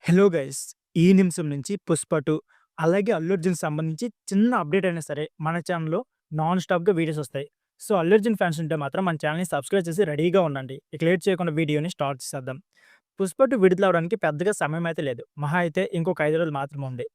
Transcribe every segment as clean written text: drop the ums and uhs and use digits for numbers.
Hello guys! ఈ నిమిషం నుంచి 'పుష్ప 2' అలాగే 'అల్లు అర్జున్‌కి' సంబంధించి చిన్న అప్డేట్ అయినా సరే మన ఛానెల్‌లో నాన్ స్టాప్‌గా వీడియోస్ వస్తాయి. సో, 'అల్లు అర్జున్' ఫ్యాన్స్ ఉంటే మాత్రం మన ఛానెల్‌ని సబ్స్క్రైబ్ చేసి రెడీగా ఉండండి. ఇక లేట్ చేయకుండా వీడియోని స్టార్ట్ చేసేద్దాం. 'పుష్ప 2' విడుదలవ్వడానికి పెద్దగా సమయం అయితే లేదు. మహా అయితే ఇంకొక 5 రోజులు మాత్రమే ఉంది.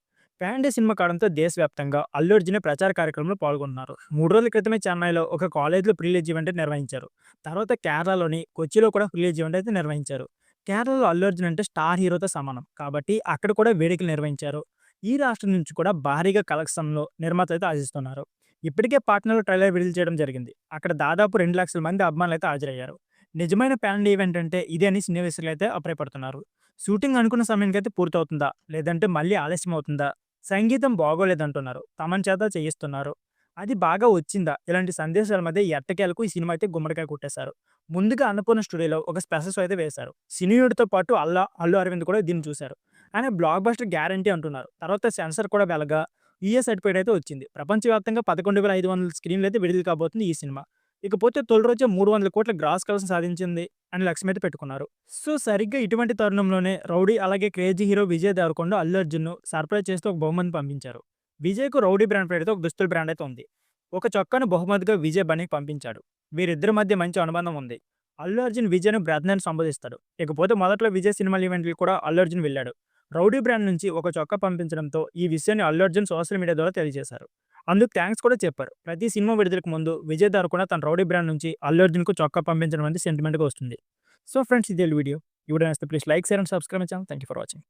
పాన్ ఇండియా సినిమా కావడంతో దేశవ్యాప్తంగా అల్లు అర్జునే ప్రచార కార్యక్రమంలో పాల్గొంటున్నారు. 3 రోజుల క్రితమే చెన్నైలో ఒక కాలేజ్‌లో ప్రీ రిలీజ్ ఈవెంట్ నిర్వహించారు. తర్వాత కేరళలోని కొచ్చిలో కూడా ప్రీ రిలీజ్ ఈవెంట్ అయితే నిర్వహించారు. కేరళలో అల్లు అర్జున్ అంటే స్టార్ హీరోతో సమానం. కాబట్టి అక్కడ కూడా వేడుకలు నిర్వహించారు. ఈ రాష్ట్రం నుంచి కూడా భారీగా కలెక్షన్‌లో నిర్మాతలు అయితే ఆశిస్తున్నారు. ఇప్పటికే పాట్నాలో ట్రైలర్ విడుదల చేయడం జరిగింది. అక్కడ దాదాపు 2,00,000 మంది అభిమానులైతే హాజరయ్యారు. నిజమైన పాన్ ఇండియా ఈవెంట్ అంటే ఇదే అని సినీ విశ్లేషకులైతే అభిప్రాయపడుతున్నారు. షూటింగ్ అనుకున్న సమయానికైతే పూర్తవుతుందా? లేదంటే మళ్ళీ ఆలస్యం అవుతుందా? సంగీతం బాగోలేదంటున్నారు. తమన్ చేత చేయిస్తున్నారు. అది బాగా వచ్చిందా? ఇలాంటి సందేశాల మధ్య ఎట్టకేలకు ఈ సినిమా అయితే గుమ్మడికాయ కొట్టేశారు. ముందుగా అన్నపూర్ణ స్టూడియోలో ఒక స్పెషల్ షో అయితే వేశారు. సినీ నటుడితో పాటు అల్లు అరవింద్ కూడా దీన్ని చూశారు. ఆయన బ్లాక్ బస్టర్ గ్యారంటీ అంటున్నారు. తర్వాత సెన్సార్ కూడా వెలగా యూఏ సర్టిఫికేట్ అయితే వచ్చింది. ప్రపంచవ్యాప్తంగా 11,500 స్క్రీన్‌లు అయితే విడుదల కాబోతుంది ఈ సినిమా. ఇకపోతే తొలి రోజే 300,00,00,000 గ్రాస్ కలెక్షన్ సాధించింది అని లక్ష్యం అయితే పెట్టుకున్నారు. సో, సరిగ్గా ఇటువంటి తరుణంలోనే 'రౌడీ' అలాగే క్రేజీ హీరో విజయ్ దేవరకొండ అల్లు అర్జున్‌ను సర్ప్రైజ్ చేస్తూ ఒక బహుమతిని పంపించారు. విజయ్‌కు 'రౌడీ' బ్రాండ్ పేరుతో ఒక దుస్తుల బ్రాండ్ అయితే ఉంది. ఒక చొక్కాను బహుమతిగా విజయ్ బన్నీకి పంపించాడు. వీరిద్దరి మధ్య మంచి అనుబంధం ఉంది. అల్లు అర్జున్ విజయ్‌ను బ్రదర్ అని సంబోధిస్తాడు. ఇకపోతే మొదట్లో విజయ్ సినిమాల ఈవెంట్‌లకి కూడా అల్లు అర్జున్ వెళ్ళాడు. 'రౌడీ' బ్రాండ్ నుంచి ఒక చొక్కా పంపించడంతో ఈ విషయాన్ని అల్లు అర్జున్ సోషల్ మీడియా ద్వారా తెలియజేశారు. అందుకు థాంక్స్ కూడా చెప్పారు. ప్రతి సినిమా విడుదలకు ముందు విజయ్ దేవరకొండ తన 'రౌడీ' బ్రాండ్ నుంచి అల్లు అర్జున్‌కు చొక్కా పంపించడం అనేది సెంటిమెంట్‌గా వస్తుంది. సో ఫ్రెండ్స్, ఇదే వీడియో. ఈ వీడియో నచ్చితే please like, share and subscribe my channel. Thank you for watching.